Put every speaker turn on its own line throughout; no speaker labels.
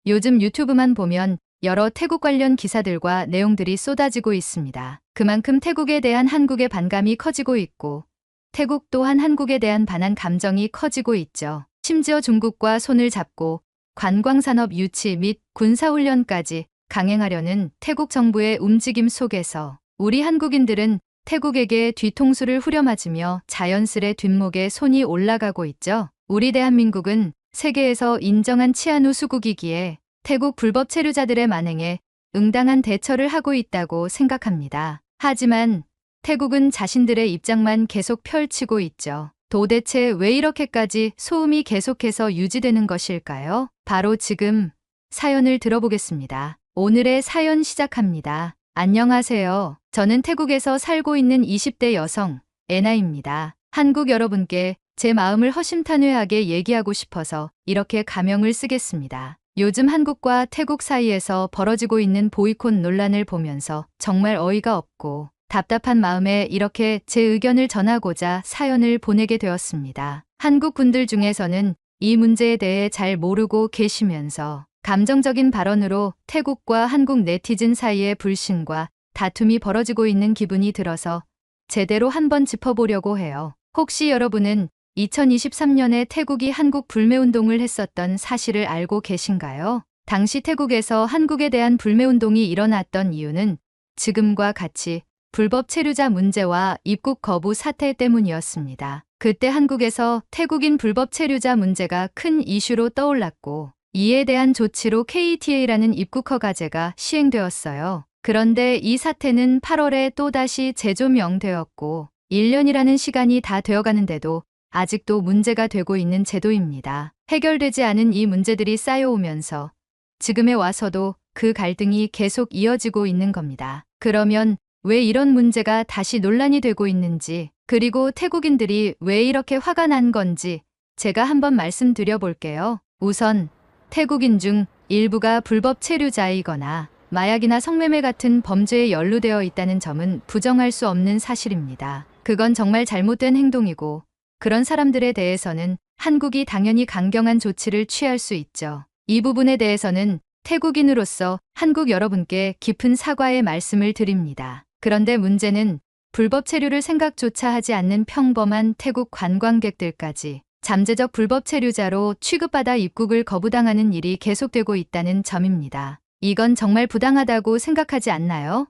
요즘 유튜브만 보면 여러 태국 관련 기사들과 내용들이 쏟아지고 있습니다. 그만큼 태국에 대한 한국의 반감이 커지고 있고 태국 또한 한국에 대한 반한 감정이 커지고 있죠. 심지어 중국과 손을 잡고 관광산업 유치 및 군사훈련까지 강행하려는 태국 정부의 움직임 속에서 우리 한국인들은 태국에게 뒤통수를 후려맞으며 자연스레 뒷목에 손이 올라가고 있죠. 우리 대한민국은 세계에서 인정한 치안우 수국이기에 태국 불법 체류자들의 만행에 응당한 대처를 하고 있다고 생각합니다. 하지만 태국은 자신들의 입장만 계속 펼치고 있죠. 도대체 왜 이렇게까지 소음이 계속해서 유지되는 것일까요? 바로 지금 사연을 들어보겠습니다. 오늘의 사연 시작합니다. 안녕하세요. 저는 태국에서 살고 있는 20대 여성 애나입니다. 한국 여러분께 제 마음을 허심탄회하게 얘기하고 싶어서 이렇게 가명을 쓰겠습니다. 요즘 한국과 태국 사이에서 벌어지고 있는 보이콧 논란을 보면서 정말 어이가 없고 답답한 마음에 이렇게 제 의견을 전하고자 사연을 보내게 되었습니다. 한국 분들 중에서는 이 문제에 대해 잘 모르고 계시면서 감정적인 발언으로 태국과 한국 네티즌 사이의 불신과 다툼이 벌어지고 있는 기분이 들어서 제대로 한번 짚어보려고 해요. 혹시 여러분은 2023년에 태국이 한국 불매운동을 했었던 사실을 알고 계신가요? 당시 태국에서 한국에 대한 불매운동이 일어났던 이유는 지금과 같이 불법 체류자 문제와 입국 거부 사태 때문이었습니다. 그때 한국에서 태국인 불법 체류자 문제가 큰 이슈로 떠올랐고 이에 대한 조치로 KTA라는 입국 허가제가 시행되었어요. 그런데 이 사태는 8월에 또다시 재조명되었고 1년이라는 시간이 다 되어가는데도 아직도 문제가 되고 있는 제도입니다. 해결되지 않은 이 문제들이 쌓여오면서 지금에 와서도 그 갈등이 계속 이어지고 있는 겁니다. 그러면 왜 이런 문제가 다시 논란이 되고 있는지, 그리고 태국인들이 왜 이렇게 화가 난 건지 제가 한번 말씀드려 볼게요. 우선 태국인 중 일부가 불법 체류자이거나 마약이나 성매매 같은 범죄에 연루되어 있다는 점은 부정할 수 없는 사실입니다. 그건 정말 잘못된 행동이고 그런 사람들에 대해서는 한국이 당연히 강경한 조치를 취할 수 있죠. 이 부분에 대해서는 태국인으로서 한국 여러분께 깊은 사과의 말씀을 드립니다. 그런데 문제는 불법 체류를 생각조차 하지 않는 평범한 태국 관광객들까지 잠재적 불법 체류자로 취급받아 입국을 거부당하는 일이 계속되고 있다는 점입니다. 이건 정말 부당하다고 생각하지 않나요?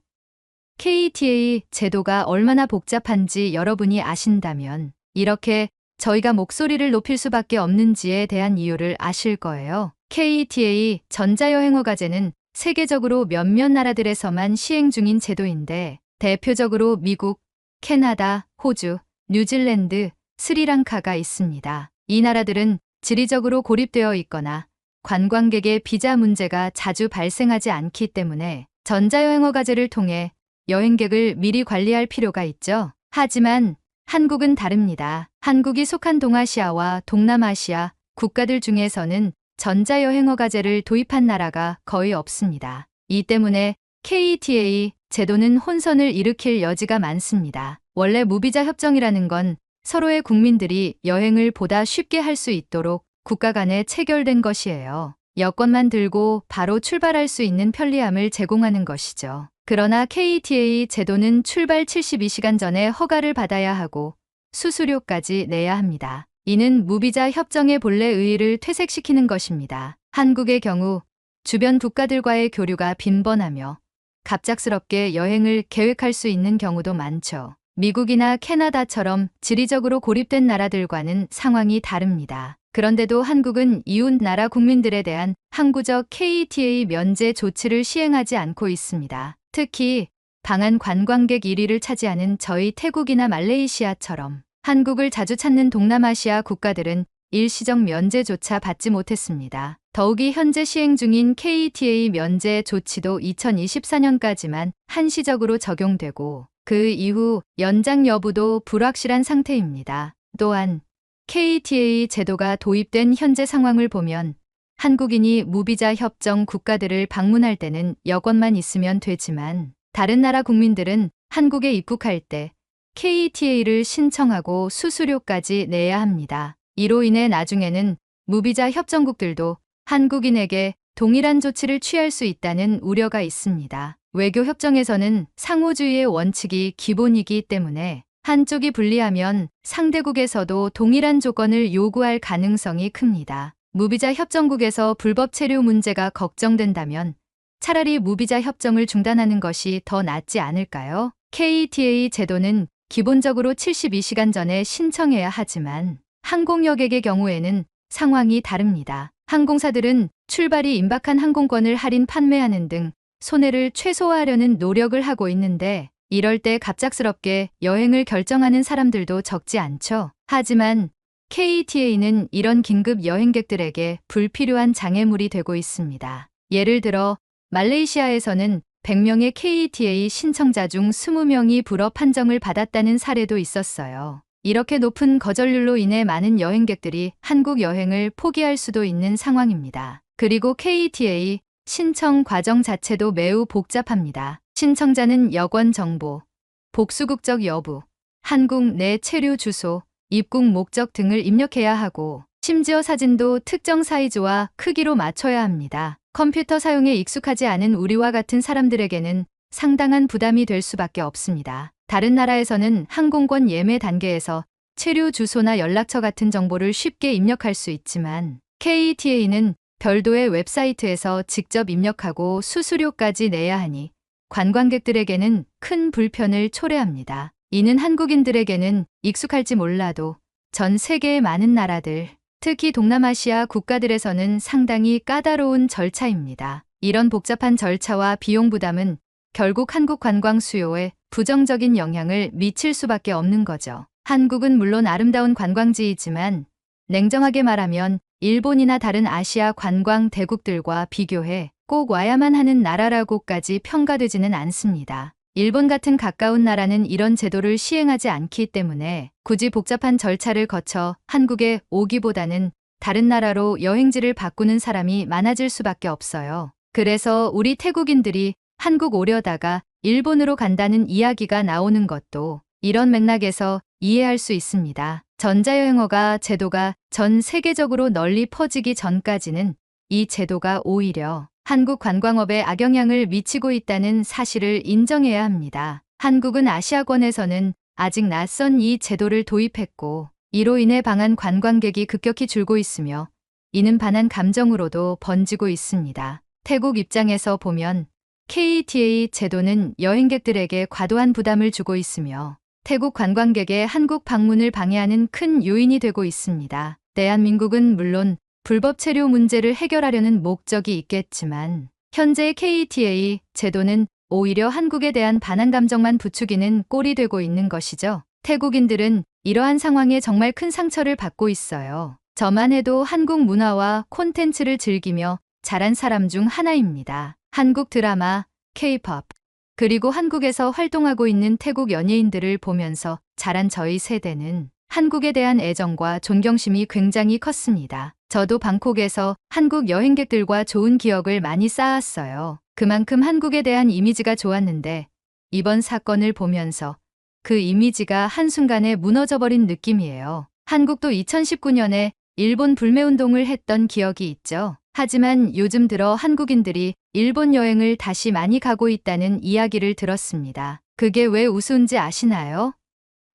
KTA 제도가 얼마나 복잡한지 여러분이 아신다면 이렇게 저희가 목소리를 높일 수밖에 없는지에 대한 이유를 아실 거예요. KTA 전자여행허가제는 세계적으로 몇몇 나라들에서만 시행 중인 제도인데 대표적으로 미국, 캐나다, 호주, 뉴질랜드, 스리랑카가 있습니다. 이 나라들은 지리적으로 고립되어 있거나 관광객의 비자 문제가 자주 발생하지 않기 때문에 전자여행허가제를 통해 여행객을 미리 관리할 필요가 있죠. 하지만 한국은 다릅니다. 한국이 속한 동아시아와 동남아시아 국가들 중에서는 전자여행허가제를 도입한 나라가 거의 없습니다. 이 때문에 KTA 제도는 혼선을 일으킬 여지가 많습니다. 원래 무비자 협정이라는 건 서로의 국민들이 여행을 보다 쉽게 할 수 있도록 국가 간에 체결된 것이에요. 여권만 들고 바로 출발할 수 있는 편리함을 제공하는 것이죠. 그러나 KTA 제도는 출발 72시간 전에 허가를 받아야 하고 수수료까지 내야 합니다. 이는 무비자 협정의 본래 의의를 퇴색시키는 것입니다. 한국의 경우 주변 국가들과의 교류가 빈번하며 갑작스럽게 여행을 계획할 수 있는 경우도 많죠. 미국이나 캐나다처럼 지리적으로 고립된 나라들과는 상황이 다릅니다. 그런데도 한국은 이웃 나라 국민들에 대한 항구적 KTA 면제 조치를 시행하지 않고 있습니다. 특히 방한 관광객 1위를 차지하는 저희 태국이나 말레이시아처럼 한국을 자주 찾는 동남아시아 국가들은 일시적 면제조차 받지 못했습니다. 더욱이 현재 시행 중인 KTA 면제 조치도 2024년까지만 한시적으로 적용되고 그 이후 연장 여부도 불확실한 상태입니다. 또한 KTA 제도가 도입된 현재 상황을 보면 한국인이 무비자 협정 국가들을 방문할 때는 여권만 있으면 되지만 다른 나라 국민들은 한국에 입국할 때 KTA를 신청하고 수수료까지 내야 합니다. 이로 인해 나중에는 무비자 협정국들도 한국인에게 동일한 조치를 취할 수 있다는 우려가 있습니다. 외교 협정에서는 상호주의의 원칙이 기본이기 때문에 한쪽이 불리하면 상대국에서도 동일한 조건을 요구할 가능성이 큽니다. 무비자 협정국에서 불법 체류 문제가 걱정된다면 차라리 무비자 협정을 중단하는 것이 더 낫지 않을까요? KETA 제도는 기본적으로 72시간 전에 신청해야 하지만 항공여객의 경우에는 상황이 다릅니다. 항공사들은 출발이 임박한 항공권을 할인 판매하는 등 손해를 최소화하려는 노력을 하고 있는데 이럴 때 갑작스럽게 여행을 결정하는 사람들도 적지 않죠. 하지만 KETA는 이런 긴급 여행객들에게 불필요한 장애물이 되고 있습니다. 예를 들어 말레이시아에서는 100명의 KETA 신청자 중 20명이 불허 판정을 받았다는 사례도 있었어요. 이렇게 높은 거절률로 인해 많은 여행객들이 한국 여행을 포기할 수도 있는 상황입니다. 그리고 KETA 신청 과정 자체도 매우 복잡합니다. 신청자는 여권 정보, 복수 국적 여부, 한국 내 체류 주소, 입국 목적 등을 입력해야 하고 심지어 사진도 특정 사이즈와 크기로 맞춰야 합니다. 컴퓨터 사용에 익숙하지 않은 우리와 같은 사람들에게는 상당한 부담이 될 수밖에 없습니다. 다른 나라에서는 항공권 예매 단계에서 체류 주소나 연락처 같은 정보를 쉽게 입력할 수 있지만 KETA는 별도의 웹사이트에서 직접 입력하고 수수료까지 내야 하니 관광객들에게는 큰 불편을 초래합니다. 이는 한국인들에게는 익숙할지 몰라도 전 세계의 많은 나라들, 특히 동남아시아 국가들에서는 상당히 까다로운 절차입니다. 이런 복잡한 절차와 비용 부담은 결국 한국 관광 수요에 부정적인 영향을 미칠 수밖에 없는 거죠. 한국은 물론 아름다운 관광지이지만 냉정하게 말하면 일본이나 다른 아시아 관광 대국들과 비교해 꼭 와야만 하는 나라라고까지 평가되지는 않습니다. 일본 같은 가까운 나라는 이런 제도를 시행하지 않기 때문에 굳이 복잡한 절차를 거쳐 한국에 오기보다는 다른 나라로 여행지를 바꾸는 사람이 많아질 수밖에 없어요. 그래서 우리 태국인들이 한국 오려다가 일본으로 간다는 이야기가 나오는 것도 이런 맥락에서 이해할 수 있습니다. 전자여행허가 제도가 전 세계적으로 널리 퍼지기 전까지는 이 제도가 오히려 한국 관광업에 악영향을 미치고 있다는 사실을 인정해야 합니다. 한국은 아시아권에서는 아직 낯선 이 제도를 도입했고 이로 인해 방한 관광객이 급격히 줄고 있으며 이는 반한 감정으로도 번지고 있습니다. 태국 입장에서 보면 KETA 제도는 여행객들에게 과도한 부담을 주고 있으며 태국 관광객의 한국 방문을 방해하는 큰 요인이 되고 있습니다. 대한민국은 물론 불법 체류 문제를 해결하려는 목적이 있겠지만 현재의 KETA 제도는 오히려 한국에 대한 반한 감정만 부추기는 꼴이 되고 있는 것이죠. 태국인들은 이러한 상황에 정말 큰 상처를 받고 있어요. 저만 해도 한국 문화와 콘텐츠를 즐기며 자란 사람 중 하나입니다. 한국 드라마, K-pop, 그리고 한국에서 활동하고 있는 태국 연예인들을 보면서 자란 저희 세대는 한국에 대한 애정과 존경심이 굉장히 컸습니다. 저도 방콕에서 한국 여행객들과 좋은 기억을 많이 쌓았어요. 그만큼 한국에 대한 이미지가 좋았는데 이번 사건을 보면서 그 이미지가 한순간에 무너져버린 느낌이에요. 한국도 2019년에 일본 불매운동을 했던 기억이 있죠. 하지만 요즘 들어 한국인들이 일본 여행을 다시 많이 가고 있다는 이야기를 들었습니다. 그게 왜 우스운지 아시나요?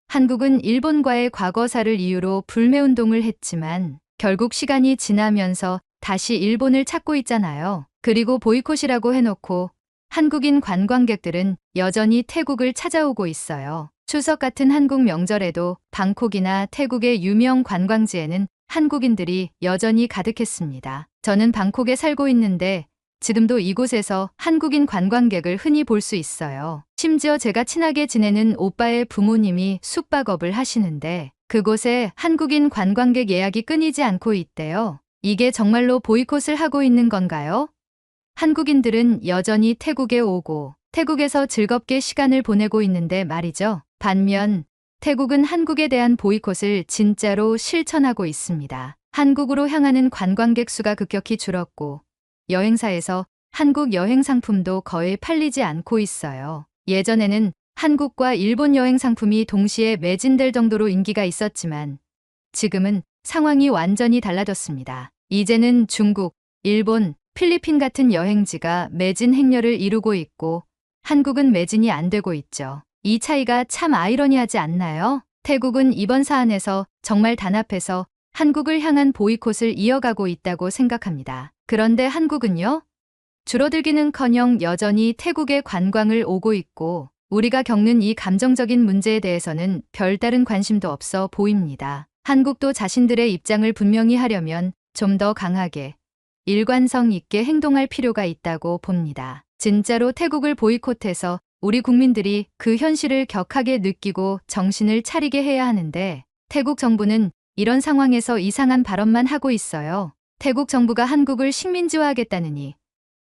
한국은 일본과의 과거사를 이유로 불매운동을 했지만 결국 시간이 지나면서 다시 일본을 찾고 있잖아요. 그리고 보이콧이라고 해놓고 한국인 관광객들은 여전히 태국을 찾아오고 있어요. 추석 같은 한국 명절에도 방콕이나 태국의 유명 관광지에는 한국인들이 여전히 가득했습니다. 저는 방콕에 살고 있는데 지금도 이곳에서 한국인 관광객을 흔히 볼 수 있어요. 심지어 제가 친하게 지내는 오빠의 부모님이 숙박업을 하시는데 그곳에 한국인 관광객 예약이 끊이지 않고 있대요. 이게 정말로 보이콧을 하고 있는 건가요? 한국인들은 여전히 태국에 오고 태국에서 즐겁게 시간을 보내고 있는데 말이죠. 반면 태국은 한국에 대한 보이콧을 진짜로 실천하고 있습니다. 한국으로 향하는 관광객 수가 급격히 줄었고 여행사에서 한국 여행 상품도 거의 팔리지 않고 있어요. 예전에는 한국과 일본 여행 상품이 동시에 매진될 정도로 인기가 있었지만 지금은 상황이 완전히 달라졌습니다. 이제는 중국, 일본, 필리핀 같은 여행지가 매진 행렬을 이루고 있고 한국은 매진이 안 되고 있죠. 이 차이가 참 아이러니하지 않나요? 태국은 이번 사안에서 정말 단합해서 한국을 향한 보이콧을 이어가고 있다고 생각합니다. 그런데 한국은요? 줄어들기는커녕 여전히 태국에 관광을 오고 있고 우리가 겪는 이 감정적인 문제에 대해서는 별다른 관심도 없어 보입니다. 한국도 자신들의 입장을 분명히 하려면 좀 더 강하게 일관성 있게 행동할 필요가 있다고 봅니다. 진짜로 태국을 보이콧해서 우리 국민들이 그 현실을 격하게 느끼고 정신을 차리게 해야 하는데 태국 정부는 이런 상황에서 이상한 발언만 하고 있어요. 태국 정부가 한국을 식민지화하겠다느니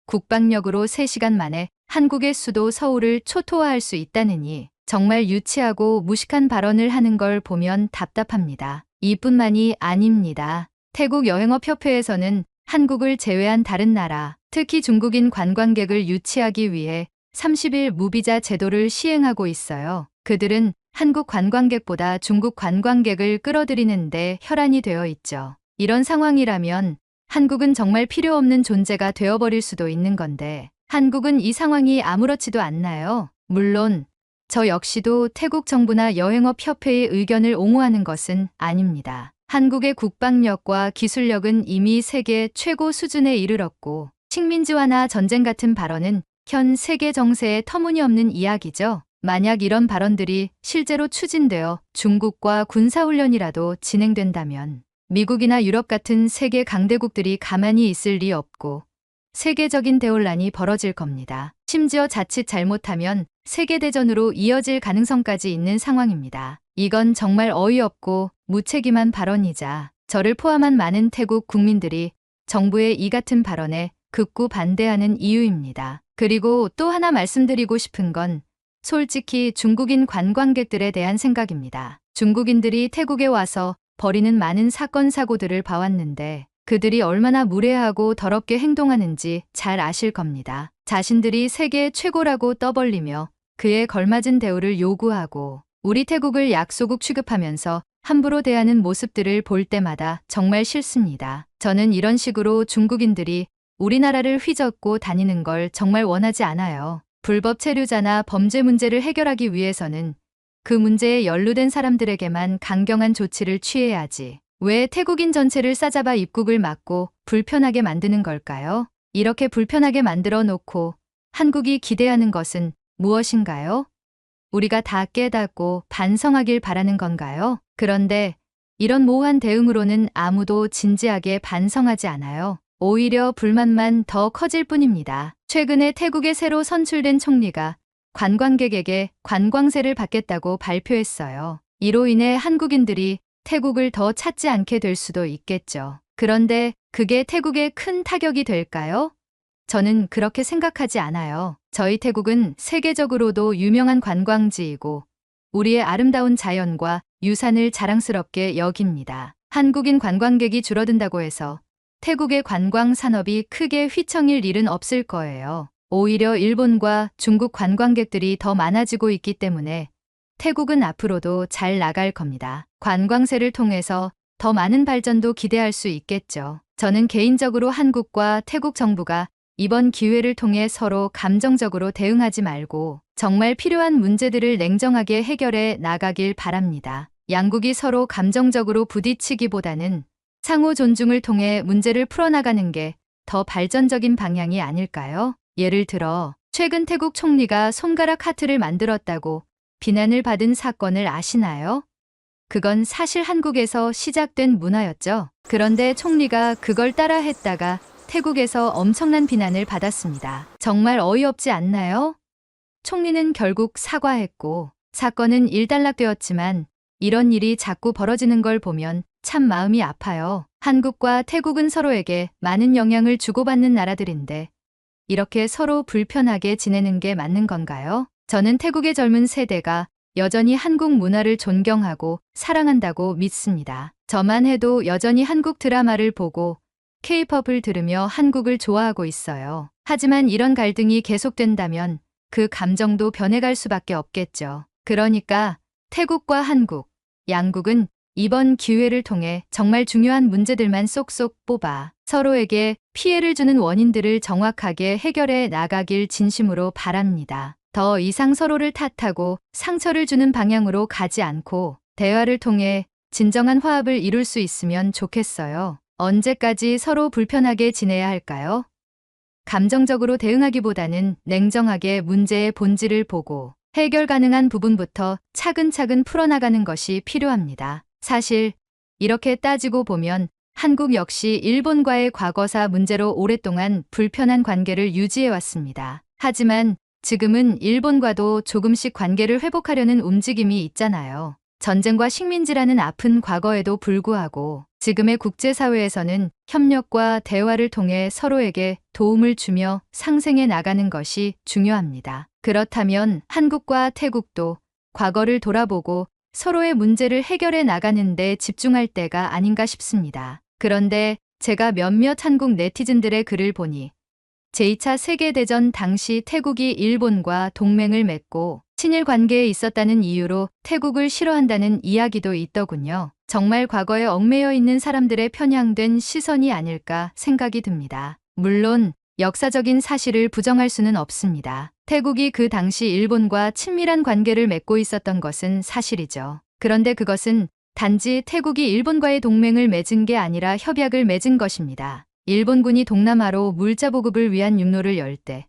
국방력으로 3시간 만에 한국의 수도 서울을 초토화할 수 있다느니 정말 유치하고 무식한 발언을 하는 걸 보면 답답합니다. 이뿐만이 아닙니다. 태국 여행업협회에서는 한국을 제외한 다른 나라, 특히 중국인 관광객을 유치하기 위해 30일 무비자 제도를 시행하고 있어요. 그들은 한국 관광객보다 중국 관광객을 끌어들이는데 혈안이 되어 있죠. 이런 상황이라면 한국은 정말 필요 없는 존재가 되어버릴 수도 있는 건데 한국은 이 상황이 아무렇지도 않나요? 물론 저 역시도 태국 정부나 여행업협회의 의견을 옹호하는 것은 아닙니다. 한국의 국방력과 기술력은 이미 세계 최고 수준에 이르렀고 식민지화나 전쟁 같은 발언은 현 세계 정세에 터무니없는 이야기죠. 만약 이런 발언들이 실제로 추진되어 중국과 군사훈련이라도 진행된다면 미국이나 유럽 같은 세계 강대국들이 가만히 있을 리 없고 세계적인 대혼란이 벌어질 겁니다. 심지어 자칫 잘못하면 세계대전으로 이어질 가능성까지 있는 상황입니다. 이건 정말 어이없고 무책임한 발언이자 저를 포함한 많은 태국 국민들이 정부의 이 같은 발언에 극구 반대하는 이유입니다. 그리고 또 하나 말씀드리고 싶은 건 솔직히 중국인 관광객들에 대한 생각입니다. 중국인들이 태국에 와서 벌이는 많은 사건 사고들을 봐왔는데 그들이 얼마나 무례하고 더럽게 행동하는지 잘 아실 겁니다. 자신들이 세계 최고라고 떠벌리며 그에 걸맞은 대우를 요구하고 우리 태국을 약소국 취급하면서 함부로 대하는 모습들을 볼 때마다 정말 싫습니다. 저는 이런 식으로 중국인들이 우리나라를 휘젓고 다니는 걸 정말 원하지 않아요. 불법 체류자나 범죄 문제를 해결하기 위해서는 그 문제에 연루된 사람들에게만 강경한 조치를 취해야지. 왜 태국인 전체를 싸잡아 입국을 막고 불편하게 만드는 걸까요? 이렇게 불편하게 만들어 놓고 한국이 기대하는 것은 무엇인가요? 우리가 다 깨닫고 반성하길 바라는 건가요? 그런데 이런 모호한 대응으로는 아무도 진지하게 반성하지 않아요. 오히려 불만만 더 커질 뿐입니다. 최근에 태국의 새로 선출된 총리가 관광객에게 관광세를 받겠다고 발표했어요. 이로 인해 한국인들이 태국을 더 찾지 않게 될 수도 있겠죠. 그런데 그게 태국에 큰 타격이 될까요? 저는 그렇게 생각하지 않아요. 저희 태국은 세계적으로도 유명한 관광지이고 우리의 아름다운 자연과 유산을 자랑스럽게 여깁니다. 한국인 관광객이 줄어든다고 해서 태국의 관광 산업이 크게 휘청일 일은 없을 거예요. 오히려 일본과 중국 관광객들이 더 많아지고 있기 때문에 태국은 앞으로도 잘 나갈 겁니다. 관광세를 통해서 더 많은 발전도 기대할 수 있겠죠. 저는 개인적으로 한국과 태국 정부가 이번 기회를 통해 서로 감정적으로 대응하지 말고 정말 필요한 문제들을 냉정하게 해결해 나가길 바랍니다. 양국이 서로 감정적으로 부딪히기보다는 상호 존중을 통해 문제를 풀어나가는 게 더 발전적인 방향이 아닐까요? 예를 들어 최근 태국 총리가 손가락 하트를 만들었다고 비난을 받은 사건을 아시나요? 그건 사실 한국에서 시작된 문화였죠. 그런데 총리가 그걸 따라했다가 태국에서 엄청난 비난을 받았습니다. 정말 어이없지 않나요? 총리는 결국 사과했고 사건은 일단락되었지만 이런 일이 자꾸 벌어지는 걸 보면 참 마음이 아파요. 한국과 태국은 서로에게 많은 영향을 주고받는 나라들인데 이렇게 서로 불편하게 지내는 게 맞는 건가요? 저는 태국의 젊은 세대가 여전히 한국 문화를 존경하고 사랑한다고 믿습니다. 저만 해도 여전히 한국 드라마를 보고 K-팝을 들으며 한국을 좋아하고 있어요. 하지만 이런 갈등이 계속된다면 그 감정도 변해갈 수밖에 없겠죠. 그러니까 태국과 한국, 양국은 이번 기회를 통해 정말 중요한 문제들만 쏙쏙 뽑아 서로에게 피해를 주는 원인들을 정확하게 해결해 나가길 진심으로 바랍니다. 더 이상 서로를 탓하고 상처를 주는 방향으로 가지 않고 대화를 통해 진정한 화합을 이룰 수 있으면 좋겠어요. 언제까지 서로 불편하게 지내야 할까요? 감정적으로 대응하기보다는 냉정하게 문제의 본질을 보고 해결 가능한 부분부터 차근차근 풀어나가는 것이 필요합니다. 사실 이렇게 따지고 보면 한국 역시 일본과의 과거사 문제로 오랫동안 불편한 관계를 유지해왔습니다. 하지만 지금은 일본과도 조금씩 관계를 회복하려는 움직임이 있잖아요. 전쟁과 식민지라는 아픈 과거에도 불구하고 지금의 국제사회에서는 협력과 대화를 통해 서로에게 도움을 주며 상생해 나가는 것이 중요합니다. 그렇다면 한국과 태국도 과거를 돌아보고 서로의 문제를 해결해 나가는 데 집중할 때가 아닌가 싶습니다. 그런데 제가 몇몇 한국 네티즌들의 글을 보니 제2차 세계대전 당시 태국이 일본과 동맹을 맺고 친일 관계에 있었다는 이유로 태국을 싫어한다는 이야기도 있더군요. 정말 과거에 얽매여 있는 사람들의 편향된 시선이 아닐까 생각이 듭니다. 물론 역사적인 사실을 부정할 수는 없습니다. 태국이 그 당시 일본과 친밀한 관계를 맺고 있었던 것은 사실이죠. 그런데 그것은 단지 태국이 일본과의 동맹을 맺은 게 아니라 협약을 맺은 것입니다. 일본군이 동남아로 물자 보급을 위한 육로를 열 때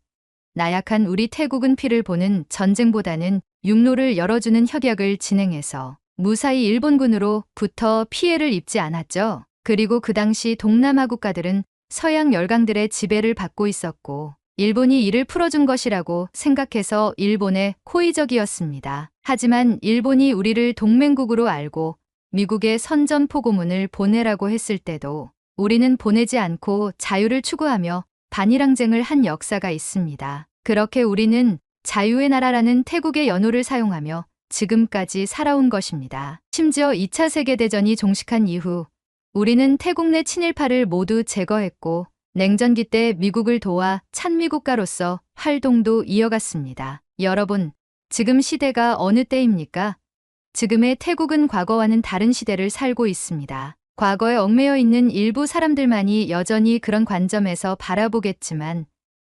나약한 우리 태국은 피를 보는 전쟁보다는 육로를 열어주는 협약을 진행해서 무사히 일본군으로부터 피해를 입지 않았죠. 그리고 그 당시 동남아 국가들은 서양 열강들의 지배를 받고 있었고 일본이 이를 풀어준 것이라고 생각해서 일본에 호의적이었습니다. 하지만 일본이 우리를 동맹국으로 알고 미국에 선전포고문을 보내라고 했을 때도 우리는 보내지 않고 자유를 추구하며 반일항쟁을 한 역사가 있습니다. 그렇게 우리는 자유의 나라라는 태국의 연호를 사용하며 지금까지 살아온 것입니다. 심지어 2차 세계대전이 종식한 이후 우리는 태국 내 친일파를 모두 제거했고 냉전기 때 미국을 도와 찬미국가로서 활동도 이어갔습니다. 여러분, 지금 시대가 어느 때입니까? 지금의 태국은 과거와는 다른 시대를 살고 있습니다. 과거에 얽매여 있는 일부 사람들만이 여전히 그런 관점에서 바라보겠지만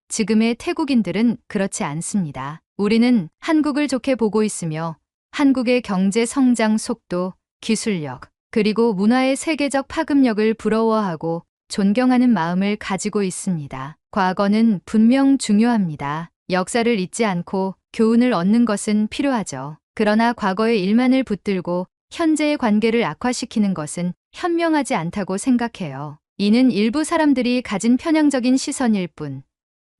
지금의 태국인들은 그렇지 않습니다. 우리는 한국을 좋게 보고 있으며 한국의 경제 성장 속도, 기술력, 그리고 문화의 세계적 파급력을 부러워하고 존경하는 마음을 가지고 있습니다. 과거는 분명 중요합니다. 역사를 잊지 않고 교훈을 얻는 것은 필요하죠. 그러나 과거의 일만을 붙들고 현재의 관계를 악화시키는 것은 현명하지 않다고 생각해요. 이는 일부 사람들이 가진 편향적인 시선일 뿐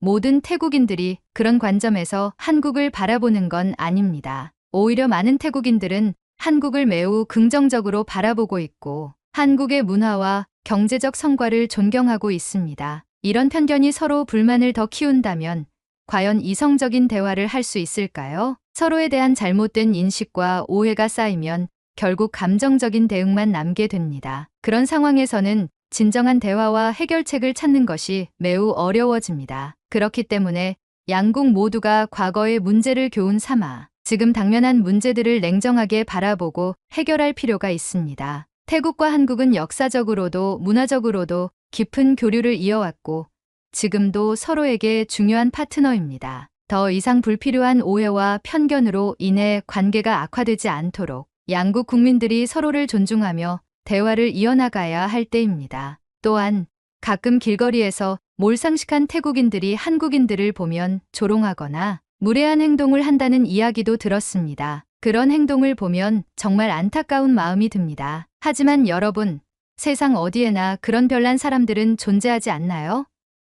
모든 태국인들이 그런 관점에서 한국을 바라보는 건 아닙니다. 오히려 많은 태국인들은 한국을 매우 긍정적으로 바라보고 있고 한국의 문화와 경제적 성과를 존경하고 있습니다. 이런 편견이 서로 불만을 더 키운다면 과연 이성적인 대화를 할 수 있을까요? 서로에 대한 잘못된 인식과 오해가 쌓이면 결국 감정적인 대응만 남게 됩니다. 그런 상황에서는 진정한 대화와 해결책을 찾는 것이 매우 어려워집니다. 그렇기 때문에 양국 모두가 과거의 문제를 교훈 삼아 지금 당면한 문제들을 냉정하게 바라보고 해결할 필요가 있습니다. 태국과 한국은 역사적으로도 문화적으로도 깊은 교류를 이어왔고 지금도 서로에게 중요한 파트너입니다. 더 이상 불필요한 오해와 편견으로 인해 관계가 악화되지 않도록 양국 국민들이 서로를 존중하며 대화를 이어나가야 할 때입니다. 또한 가끔 길거리에서 몰상식한 태국인들이 한국인들을 보면 조롱하거나 무례한 행동을 한다는 이야기도 들었습니다. 그런 행동을 보면 정말 안타까운 마음이 듭니다. 하지만 여러분, 세상 어디에나 그런 별난 사람들은 존재하지 않나요?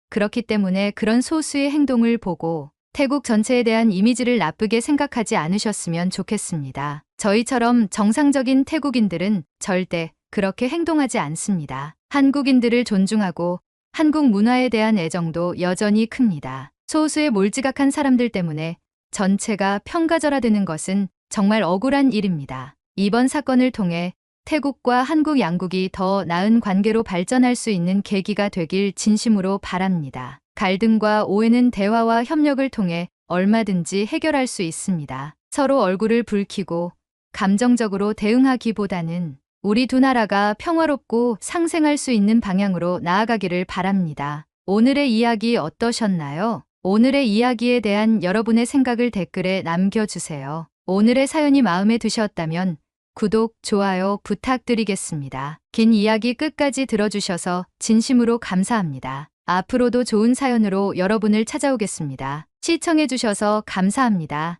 그렇기 때문에 그런 소수의 행동을 보고 태국 전체에 대한 이미지를 나쁘게 생각하지 않으셨으면 좋겠습니다. 저희처럼 정상적인 태국인들은 절대 그렇게 행동하지 않습니다. 한국인들을 존중하고 한국 문화에 대한 애정도 여전히 큽니다. 소수의 몰지각한 사람들 때문에 전체가 평가절하되는 것은 정말 억울한 일입니다. 이번 사건을 통해 태국과 한국 양국이 더 나은 관계로 발전할 수 있는 계기가 되길 진심으로 바랍니다. 갈등과 오해는 대화와 협력을 통해 얼마든지 해결할 수 있습니다. 서로 얼굴을 붉히고 감정적으로 대응하기보다는 우리 두 나라가 평화롭고 상생할 수 있는 방향으로 나아가기를 바랍니다. 오늘의 이야기 어떠셨나요? 오늘의 이야기에 대한 여러분의 생각을 댓글에 남겨주세요. 오늘의 사연이 마음에 드셨다면 구독, 좋아요 부탁드리겠습니다. 긴 이야기 끝까지 들어주셔서 진심으로 감사합니다. 앞으로도 좋은 사연으로 여러분을 찾아오겠습니다. 시청해주셔서 감사합니다.